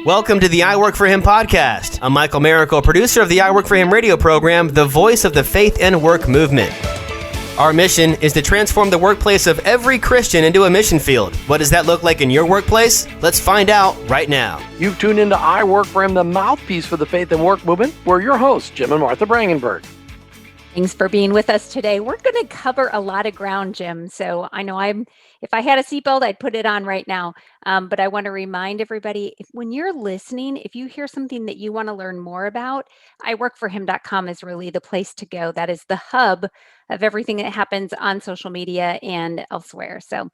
Welcome to the iWork4Him podcast. I'm Michael Miracle, producer of the iWork4Him radio program, the voice of the faith and work movement. Our mission is to transform the workplace of every Christian into a mission field. What does that look like in your workplace? Let's find out right now. You've tuned into iWork4Him, the mouthpiece for the faith and work movement. We're your hosts, Jim and Martha Brangenberg. Thanks for being with us today. We're going to cover a lot of ground, Jim. So I know if I had a seatbelt, I'd put it on right now. But I want to remind everybody, when you're listening, if you hear something that you want to learn more about, iWork4Him.com is really the place to go. That is the hub of everything that happens on social media and elsewhere. So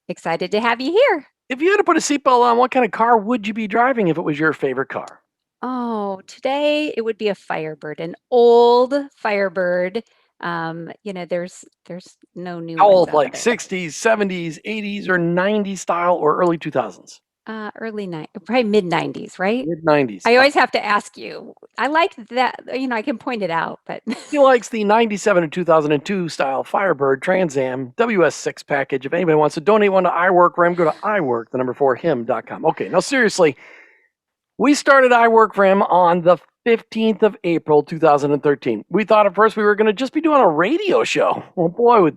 excited to have you here. If you had to put a seatbelt on, what kind of car would you be driving if it was your favorite car? Oh, today it would be a Firebird, an old Firebird. There's no new How ones old, out like there. 60s, 70s, 80s, or 90s style, or early 2000s? Probably mid 90s, right? Mid 90s. I always have to ask you. I like that, I can point it out, but He likes the 97 and 2002 style Firebird Trans Am WS6 package. If anybody wants to donate one to iWork4Him, go to iWork4Him.com. Okay, now seriously, we started iWork4Him on the 15th of April, 2013. We thought at first we were going to just be doing a radio show. Well, boy,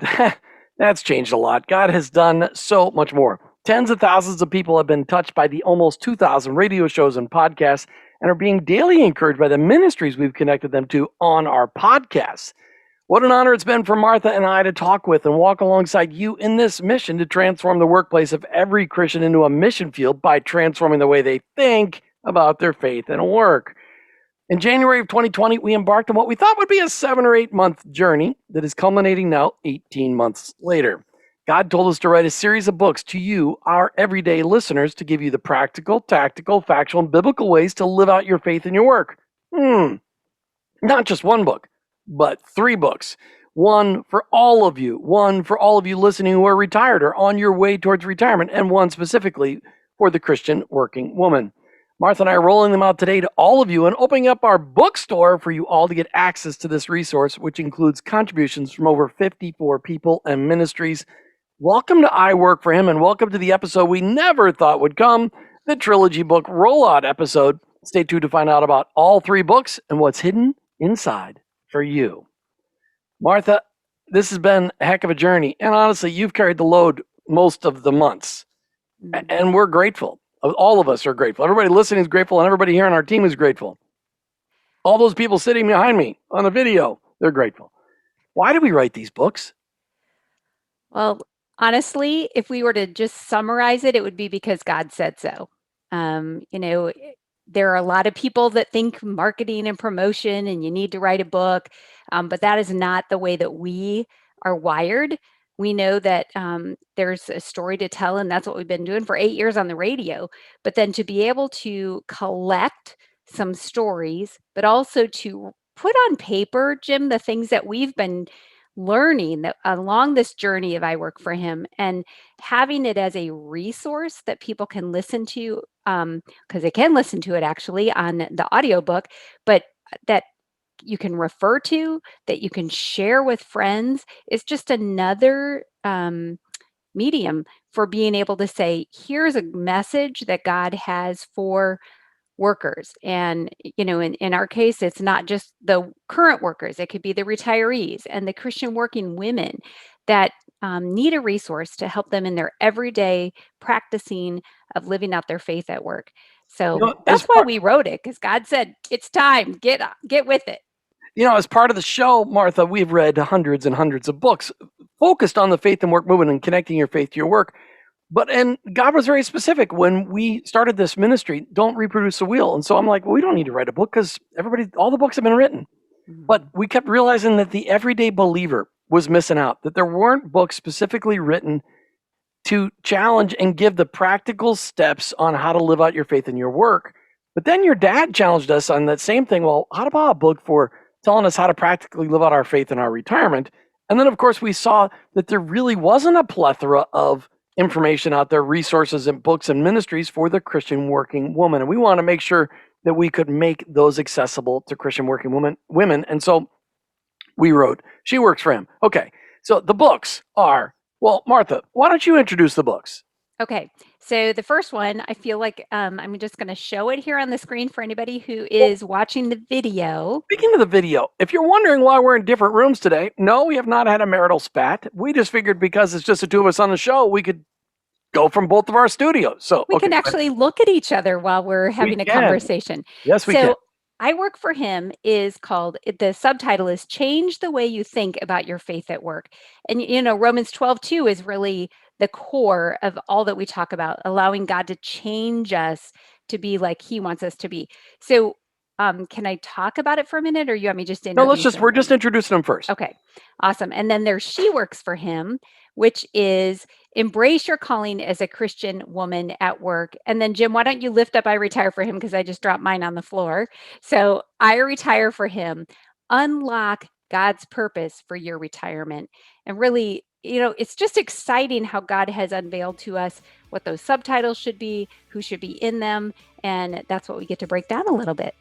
that's changed a lot. God has done so much more. Tens of thousands of people have been touched by the almost 2,000 radio shows and podcasts and are being daily encouraged by the ministries we've connected them to on our podcasts. What an honor it's been for Martha and I to talk with and walk alongside you in this mission to transform the workplace of every Christian into a mission field by transforming the way they think about their faith and work. In January of 2020, we embarked on what we thought would be a 7 or 8 month journey that is culminating now 18 months later. God told us to write a series of books to you, our everyday listeners, to give you the practical, tactical, factual, and biblical ways to live out your faith in your work. Not just one book, but 3 books. One for all of you listening who are retired or on your way towards retirement, and one specifically for the Christian working woman. Martha and I are rolling them out today to all of you and opening up our bookstore for you all to get access to this resource, which includes contributions from over 54 people and ministries. Welcome to iWork4Him, and welcome to the episode we never thought would come, the Trilogy Book Rollout episode. Stay tuned to find out about all 3 books and what's hidden inside for you. Martha, this has been a heck of a journey, and honestly, you've carried the load most of the months, and we're grateful. All of us are grateful. Everybody listening is grateful, and everybody here on our team is grateful. All those people sitting behind me on the video, they're grateful. Why do we write these books? well, honestly, if we were to just summarize it, it would be because God said so. There are a lot of people that think marketing and promotion and you need to write a book, but that is not the way that we are wired. We know that there's a story to tell, and that's what we've been doing for 8 years on the radio. But then to be able to collect some stories, but also to put on paper, Jim, the things that we've been learning that along this journey of iWork4Him, and having it as a resource that people can listen to, because they can listen to it actually on the audiobook, but that you can refer to, that you can share with friends, is just another medium for being able to say, here's a message that God has for workers. And, in our case, it's not just the current workers, it could be the retirees and the Christian working women that need a resource to help them in their everyday practicing of living out their faith at work. So that's why we wrote it, because God said, it's time, get with it. As part of the show, Martha, we've read hundreds and hundreds of books focused on the faith and work movement and connecting your faith to your work. And God was very specific when we started this ministry, don't reproduce the wheel. And so I'm like, well, we don't need to write a book because all the books have been written. Mm-hmm. But we kept realizing that the everyday believer was missing out, that there weren't books specifically written to challenge and give the practical steps on how to live out your faith in your work. But then your dad challenged us on that same thing. Well, how about a book for telling us how to practically live out our faith in our retirement? And then, of course, we saw that there really wasn't a plethora of information out there, resources and books and ministries for the Christian working woman. And we want to make sure that we could make those accessible to Christian working women. And so we wrote sheWorks4Him. Okay, so the books are, well, Martha, why don't you introduce the books? Okay, so the first one, I feel like I'm just going to show it here on the screen for anybody who is watching the video. Speaking of the video, if you're wondering why we're in different rooms today, no, we have not had a marital spat. We just figured because it's just the two of us on the show, we could go from both of our studios. So We can actually look at each other while we're having a can. conversation. Yes, we can. So I Work for Him is called, the subtitle is Change the Way You Think About Your Faith at Work. And, Romans 12:2 is really the core of all that we talk about, allowing God to change us to be like He wants us to be. So can I talk about it for a minute, or you want me just to No, introduce we're him? just introducing them first. Okay, awesome. And then there's sheWorks4Him, which is embrace your calling as a Christian woman at work. And then Jim, why don't you lift up iRetire4Him, because I just dropped mine on the floor. So iRetire4Him, unlock God's purpose for your retirement. And really, it's just exciting how God has unveiled to us what those subtitles should be, who should be in them. And that's what we get to break down a little bit.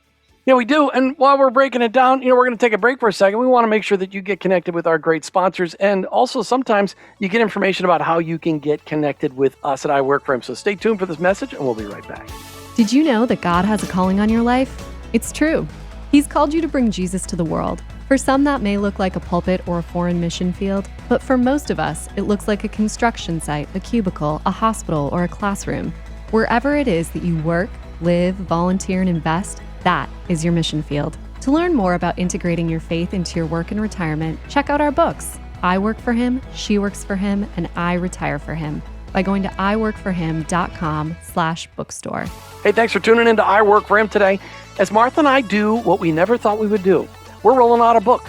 Yeah, we do. And while we're breaking it down, we're going to take a break for a second. We want to make sure that you get connected with our great sponsors. And also sometimes you get information about how you can get connected with us at iWork4Him. So stay tuned for this message and we'll be right back. Did you know that God has a calling on your life? It's true. He's called you to bring Jesus to the world. For some, that may look like a pulpit or a foreign mission field, but for most of us, it looks like a construction site, a cubicle, a hospital, or a classroom. Wherever it is that you work, live, volunteer, and invest, that is your mission field. To learn more about integrating your faith into your work and retirement, check out our books, iWork4Him, sheWorks4Him, and iRetire4Him by going to iWork4Him.com/bookstore. Hey, thanks for tuning in to iWork4Him today. As Martha and I do what we never thought we would do, we're rolling out a book.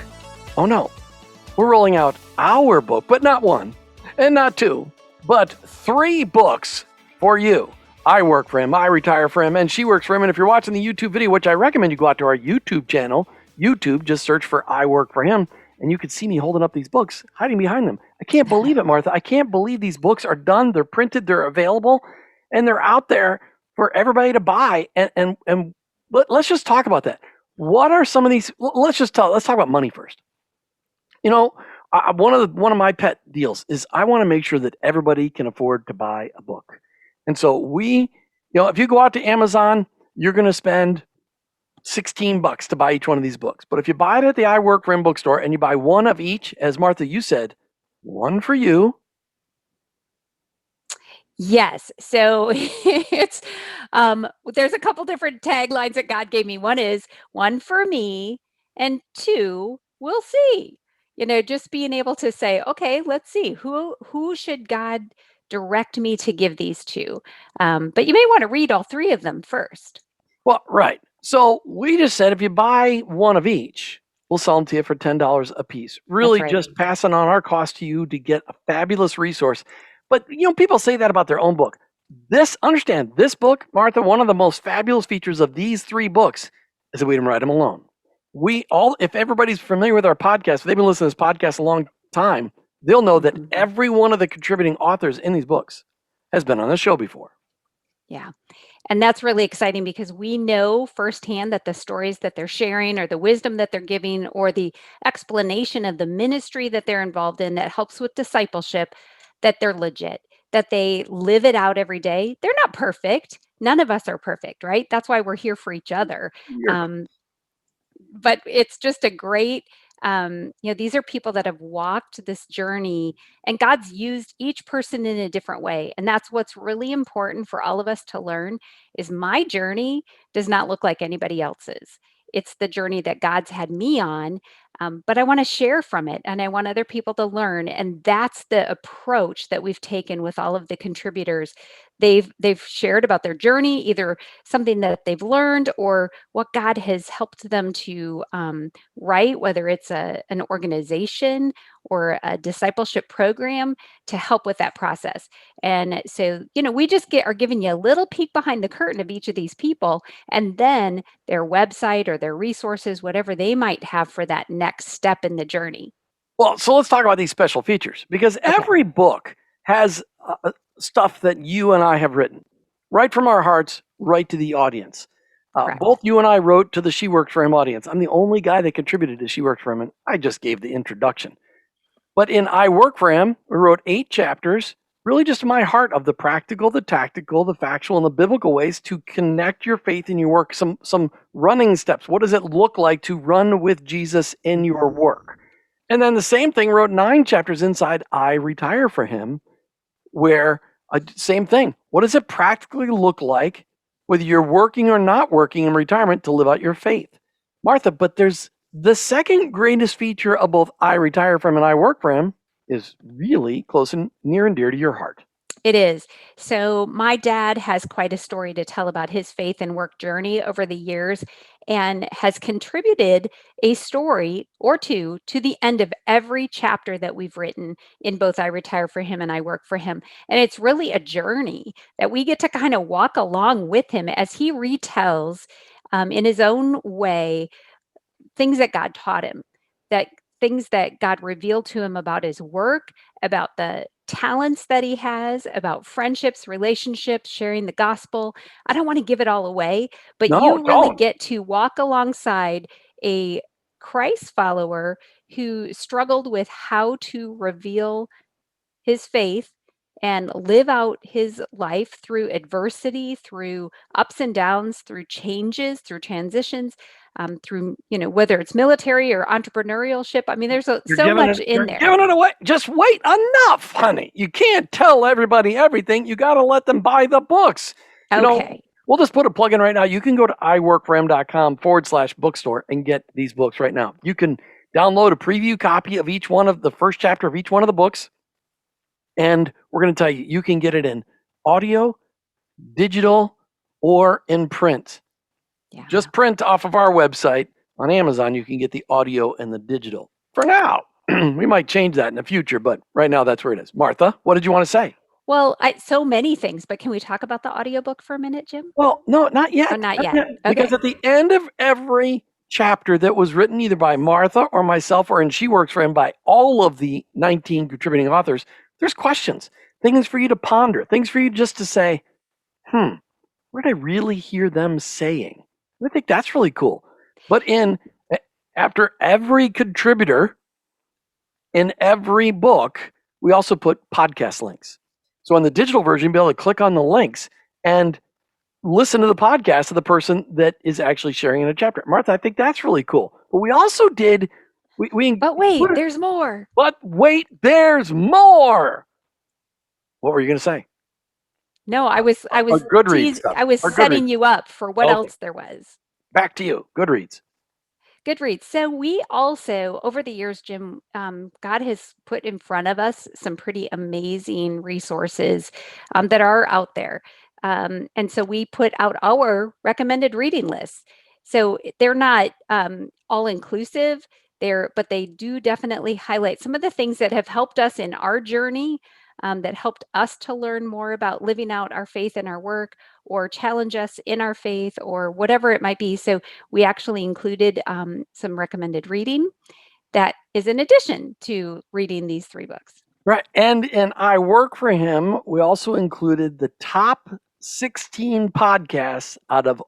Oh no, we're rolling out our book, but not one and not two, but 3 books for you. iWork4Him, iRetire4Him, and sheWorks4Him. And if you're watching the YouTube video, which I recommend you go out to our YouTube channel, YouTube, just search for iWork4Him, and you can see me holding up these books, hiding behind them. I can't believe it, Martha. I can't believe these books are done. They're printed, they're available, and they're out there for everybody to buy. And let's just talk about that. What are some of these? Let's talk about money first. One of my pet deals is I want to make sure that everybody can afford to buy a book. And so if you go out to Amazon, you're going to spend $16 to buy each one of these books. But if you buy it at the iWork4Him bookstore and you buy one of each, as Martha, you said, one for you. Yes. So it's there's a couple different taglines that God gave me. One is one for me, and 2, we'll see. Just being able to say, okay, let's see who should God direct me to give these to. But you may want to read all 3 of them first. Well, right. So we just said if you buy one of each, we'll sell them to you for $10 a piece. Really, right. just passing on our cost to you to get a fabulous resource. But people say that about their own book. Understand this book, Martha, one of the most fabulous features of these 3 books is that we didn't write them alone. If everybody's familiar with our podcast, if they've been listening to this podcast a long time, they'll know that every one of the contributing authors in these books has been on the show before. Yeah. And that's really exciting because we know firsthand that the stories that they're sharing or the wisdom that they're giving or the explanation of the ministry that they're involved in that helps with discipleship, that they're legit, that they live it out every day. They're not perfect. None of us are perfect, right? That's why we're here for each other. But it's just a great, these are people that have walked this journey, and God's used each person in a different way. And that's what's really important for all of us to learn is my journey does not look like anybody else's. It's the journey that God's had me on, but I want to share from it and I want other people to learn. And that's the approach that we've taken with all of the contributors. They've shared about their journey, either something that they've learned or what God has helped them to write, whether it's an organization or a discipleship program to help with that process. And so, we just are giving you a little peek behind the curtain of each of these people, and then their website or their resources, whatever they might have for that next step in the journey. Well, so let's talk about these special features because every book has stuff that you and I have written right from our hearts, right to the audience. Both you and I wrote to the sheWorks4Him audience. I'm the only guy that contributed to sheWorks4Him, and I just gave the introduction. But in iWork4Him, we wrote 8 chapters really just my heart of the practical, the tactical, the factual, and the biblical ways to connect your faith in your work. Some running steps. What does it look like to run with Jesus in your work? And then the same thing, wrote 9 chapters inside iRetire4Him, where same thing. What does it practically look like, whether you're working or not working in retirement, to live out your faith? Martha, but there's the second greatest feature of both iRetire4Him and iWork4Him is really close and near and dear to your heart. It is. So my dad has quite a story to tell about his faith and work journey over the years, and has contributed a story or two to the end of every chapter that we've written in both iRetire4Him and iWork4Him. And it's really a journey that we get to kind of walk along with him as he retells in his own way things that God taught him, that things that God revealed to him about his work, about the talents that he has, about friendships, relationships, sharing the gospel. I don't want to give it all away, but No, you really don't. get to walk alongside a Christ follower who struggled with how to reveal his faith and live out his life through adversity, through ups and downs, through changes, through transitions, through, whether it's military or entrepreneurship. I mean, there's so much in there. You're giving it away. Just wait. Enough, honey. You can't tell everybody everything. You got to let them buy the books. Okay. We'll just put a plug in right now. You can go to iWork4Him.com/bookstore and get these books right now. You can download a preview copy of each one of the first chapter of each one of the books. And we're going to tell you, you can get it in audio, digital, or in print. Yeah. Just print off of our website. On Amazon, you can get the audio and the digital. For now, we might change that in the future, but right now that's where it is. Martha, what did you want to say? Well, so many things, but can we talk about the audiobook for a minute, Jim? Well, no, not yet. Oh, not yet. Okay. Because at the end of every chapter that was written either by Martha or myself or in sheWorks4Him by all of the 19 contributing authors, there's questions, things for you to ponder, things for you just to say, what did I really hear them saying? I think that's really cool. But after every contributor in every book, we also put podcast links. So in the digital version, you'll be able to click on the links and listen to the podcast of the person that is actually sharing in a chapter. Martha, I think that's really cool. But we also did... But wait, there's more. But wait, there's more. What were you going to say? No, I was Goodreads stuff. I was setting you up for what else there was. Back to you. Goodreads. Goodreads. So we also, over the years, Jim, God has put in front of us some pretty amazing resources that are out there. And so we put out our recommended reading lists. So they're not all inclusive but they do definitely highlight some of the things that have helped us in our journey, that helped us to learn more about living out our faith in our work, or challenge us in our faith, or whatever it might be. So we actually included some recommended reading that is in addition to reading these 3 books. Right. And in iWork4Him, we also included the top 16 podcasts out of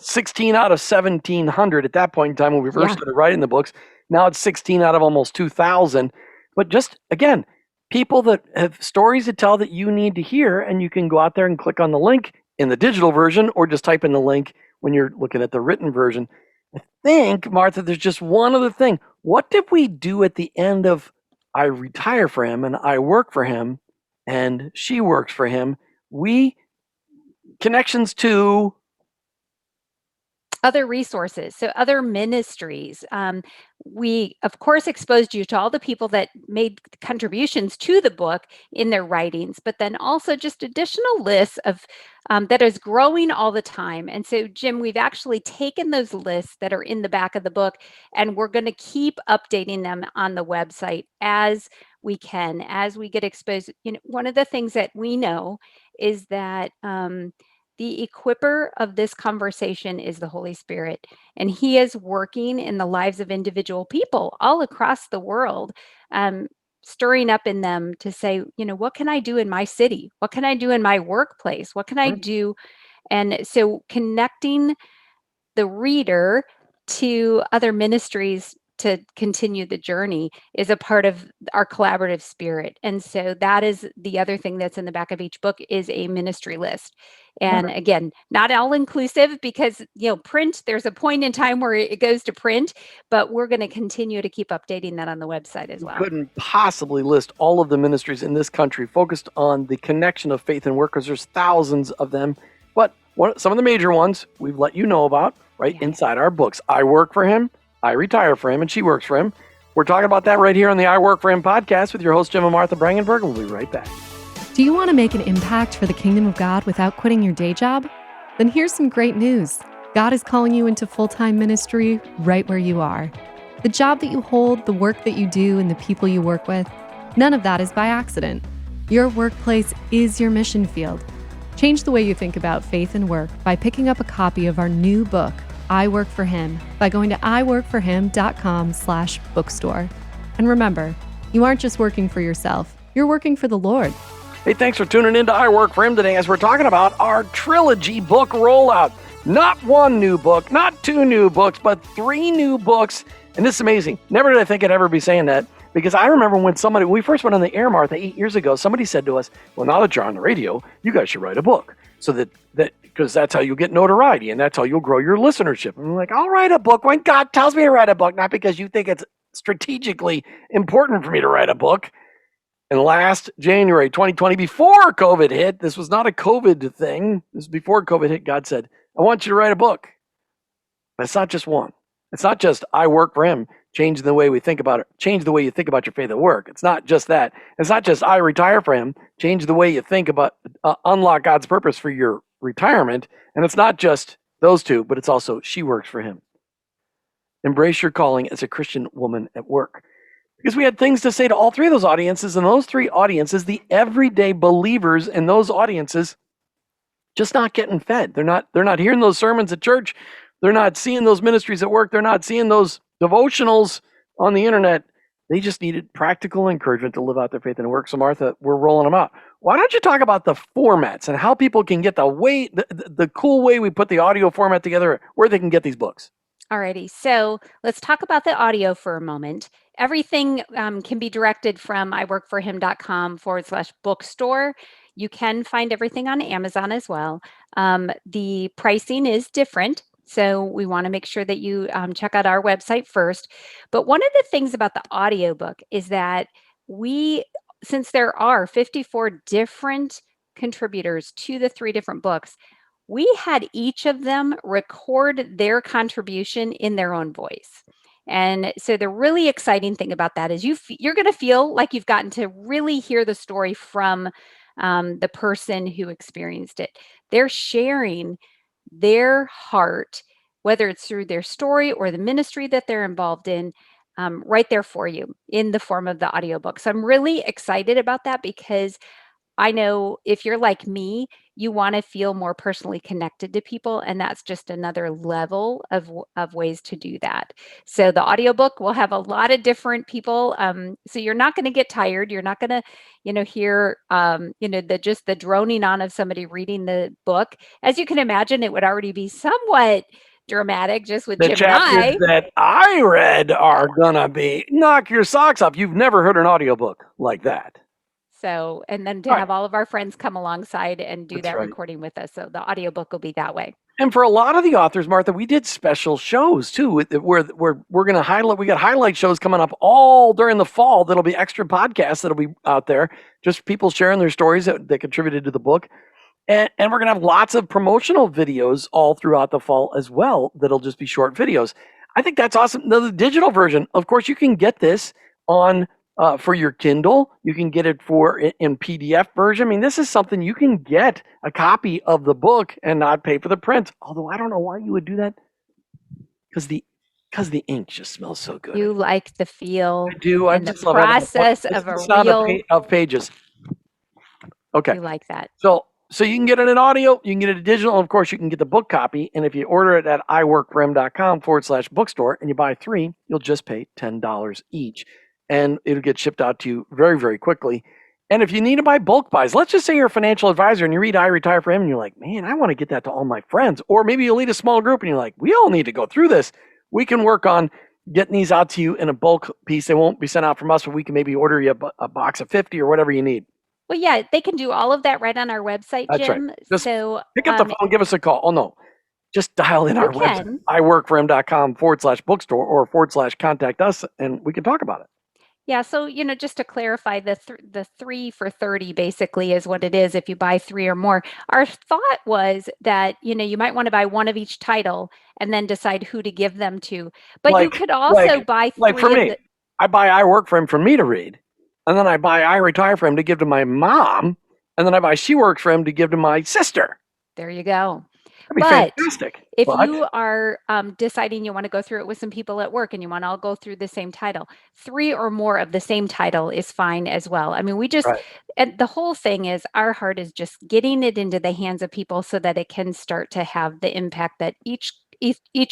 16 out of 1,700 at that point in time when we first started writing the books. Now it's 16 out of almost 2,000. But just, again, people that have stories to tell that you need to hear, and you can go out there and click on the link in the digital version, or just type in the link when you're looking at the written version. I think, Martha, there's just one other thing. What did we do at the end of iRetire4Him and iWork4Him and sheWorks4Him? Connections to other resources, so other ministries. We, of course, exposed you to all the people that made contributions to the book in their writings, but then also just additional lists of that is growing all the time. And so, Jim, we've actually taken those lists that are in the back of the book, and we're going to keep updating them on the website as we can, as we get exposed. One of the things that we know is that the equipper of this conversation is the Holy Spirit, and He is working in the lives of individual people all across the world, stirring up in them to say, what can I do in my city? What can I do in my workplace? What can I do? And so connecting the reader to other ministries to continue the journey is a part of our collaborative spirit. And so that is the other thing that's in the back of each book is a ministry list. And again, not all inclusive because, print, there's a point in time where it goes to print, but we're going to continue to keep updating that on the website as well. Couldn't possibly list all of the ministries in this country focused on the connection of faith and work because there's thousands of them. But some of the major ones we've let you know about inside our books. iWork4Him, iRetire4Him, and sheWorks4Him. We're talking about that right here on the iWork4Him podcast with your host, Jim and Martha Brangenberg. We'll be right back. Do you want to make an impact for the kingdom of God without quitting your day job? Then here's some great news. God is calling you into full-time ministry right where you are. The job that you hold, the work that you do, and the people you work with, none of that is by accident. Your workplace is your mission field. Change the way you think about faith and work by picking up a copy of our new book, iWork4Him, by going to iWork4Him.com/bookstore. And remember, you aren't just working for yourself, you're working for the Lord. Hey, thanks for tuning in to iWork4Him today as we're talking about our Trilogy Book Rollout. Not one new book, not two new books, but 3 new books. And this is amazing. Never did I think I'd ever be saying that because I remember when we first went on the air, Martha, 8 years ago, somebody said to us, well, now that you're on the radio, you guys should write a book so because that's how you'll get notoriety and that's how you'll grow your listenership. And I'm like, I'll write a book when God tells me to write a book, not because you think it's strategically important for me to write a book. And last January 2020, before COVID hit, this was not a COVID thing. This was before COVID hit. God said, I want you to write a book. But it's not just one. It's not just iWork4Him, change the way we think about it. Change the way you think about your faith at work. It's not just that. It's not just iRetire4Him, change the way you think about unlock God's purpose for your retirement. And it's not just those two, but it's also sheWorks4Him. Embrace your calling as a Christian woman at work. Because we had things to say to all 3 of those audiences, and those 3 audiences, the everyday believers in those audiences, just not getting fed. They're not hearing those sermons at church. They're not seeing those ministries at work. They're not seeing those devotionals on the internet. They just needed practical encouragement to live out their faith and work. So Martha, we're rolling them out. Why don't you talk about the formats and how people can get the cool way we put the audio format together, where they can get these books? Alrighty, so let's talk about the audio for a moment. Everything can be directed from iWork4Him.com/bookstore. You can find everything on Amazon as well. The pricing is different, so we want to make sure that you check out our website first. But one of the things about the audiobook is that since there are 54 different contributors to the 3 different books, we had each of them record their contribution in their own voice. And so the really exciting thing about that is you're going to feel like you've gotten to really hear the story from the person who experienced it. They're sharing their heart, whether it's through their story or the ministry that they're involved in, right there for you in the form of the audiobook. So I'm really excited about that because I know if you're like me, you want to feel more personally connected to people, and that's just another level of ways to do that. So the audiobook will have a lot of different people. So you're not going to get tired. You're not going to, hear, the droning on of somebody reading the book. As you can imagine, it would already be somewhat dramatic just with The Jim and I. chapters that I read are going to be knock your socks off. You've never heard an audiobook like that. So, and then to have all of our friends come alongside and do that right. recording with us. So the audiobook will be that way. And for a lot of the authors, Martha, we did special shows too, where we're going to highlight. We got highlight shows coming up all during the fall. That'll be extra podcasts that'll be out there. Just people sharing their stories that contributed to the book. And we're going to have lots of promotional videos all throughout the fall as well. That'll just be short videos. I think that's awesome. The digital version, of course, you can get this on for your Kindle. You can get it in PDF version. I mean, this is something you can get a copy of the book and not pay for the print. Although I don't know why you would do that, because the ink just smells so good. You like the feel. I do. And the process of a real of pages. Okay. You like that. So you can get it in audio, you can get it in digital, and of course you can get the book copy. And if you order it at iWork4Him.com/bookstore and you buy 3, you'll just pay $10 each. And it'll get shipped out to you very, very quickly. And if you need to buy bulk buys, let's just say you're a financial advisor and you read iRetire4Him and you're like, man, I want to get that to all my friends. Or maybe you lead a small group and you're like, we all need to go through this. We can work on getting these out to you in a bulk piece. They won't be sent out from us, but we can maybe order you a box of 50 or whatever you need. Well, yeah, they can do all of that right on our website, That's Jim. right. Just So pick up the phone, give us a call. Oh, no. Just dial in our website, iWork4Him.com/bookstore or /contact us, and we can talk about it. yeah, so just to clarify, the 3 for 30 basically is what it is if you buy 3 or more. Our thought was that you might want to buy one of each title and then decide who to give them to. But you could also buy 3 for me. I buy iWork4Him for me to read, and then I buy iRetire4Him to give to my mom, and then I buy sheWorks4Him to give to my sister. There you go. That'd be fantastic. If you are deciding you want to go through it with some people at work and you want to all go through the same title, 3 or more of the same title is fine as well. I mean, and the whole thing is our heart is just getting it into the hands of people so that it can start to have the impact that each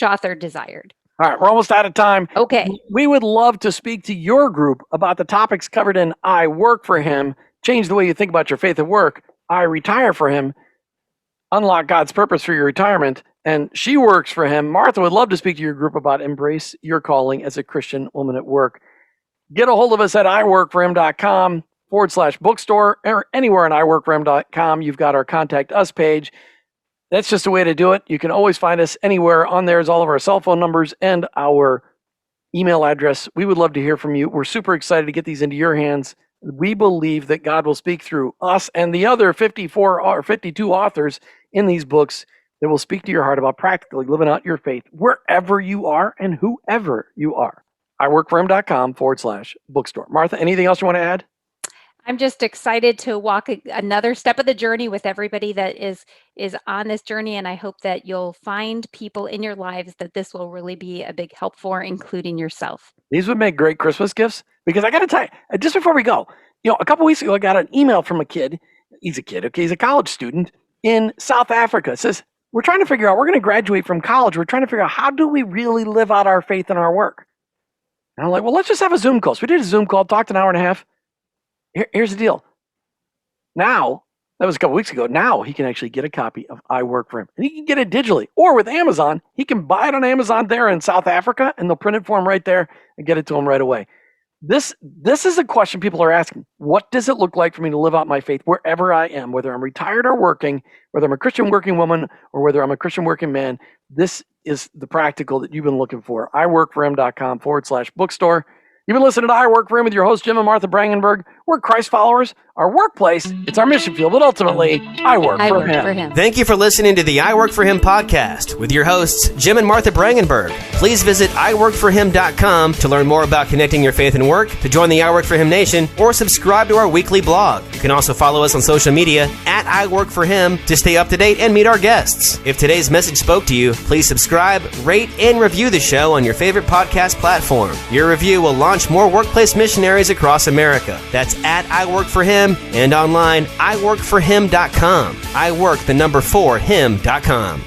author desired. All right, we're almost out of time. Okay. We would love to speak to your group about the topics covered in iWork4Him, change the way you think about your faith at work, iRetire4Him, unlock God's purpose for your retirement, and sheWorks4Him. Martha would love to speak to your group about embrace your calling as a Christian woman at work. Get a hold of us at iWork4Him.com/bookstore or anywhere on iWork4Him.com. You've got our contact us page. That's just a way to do it. You can always find us anywhere. On there is all of our cell phone numbers and our email address. We would love to hear from you. We're super excited to get these into your hands. We believe that God will speak through us and the other 54 or 52 authors in these books that will speak to your heart about practically living out your faith wherever you are and whoever you are. iWork4Him.com/bookstore. Martha, anything else you want to add? I'm just excited to walk another step of the journey with everybody that is on this journey, and I hope that you'll find people in your lives that this will really be a big help for, including yourself. These would make great Christmas gifts, because I got to tell you, just before we go, a couple weeks ago, I got an email from a kid. He's a kid, okay? He's a college student in South Africa. It says, we're trying to figure out, we're going to graduate from college. We're trying to figure out, how do we really live out our faith in our work? And I'm like, well, let's just have a Zoom call. So we did a Zoom call, talked an hour and a half. Here's the deal. Now, that was a couple weeks ago. Now he can actually get a copy of iWork4Him. And he can get it digitally. Or with Amazon, he can buy it on Amazon there in South Africa, and they'll print it for him right there and get it to him right away. This is a question people are asking. What does it look like for me to live out my faith wherever I am, whether I'm retired or working, whether I'm a Christian working woman or whether I'm a Christian working man? This is the practical that you've been looking for. iWork4Him.com/bookstore. You've been listening to iWork4Him with your host, Jim and Martha Brangenberg. We're Christ followers. Our workplace, it's our mission field, but ultimately, I work for Him. Thank you for listening to the iWork4Him podcast with your hosts, Jim and Martha Brangenberg. Please visit iWork4Him.com to learn more about connecting your faith and work, to join the iWork4Him Nation, or subscribe to our weekly blog. You can also follow us on social media at iWork4Him to stay up to date and meet our guests. If today's message spoke to you, please subscribe, rate, and review the show on your favorite podcast platform. Your review will launch more workplace missionaries across America. That's at iWork4Him and online iWork4Him.com. iWork4Him.com.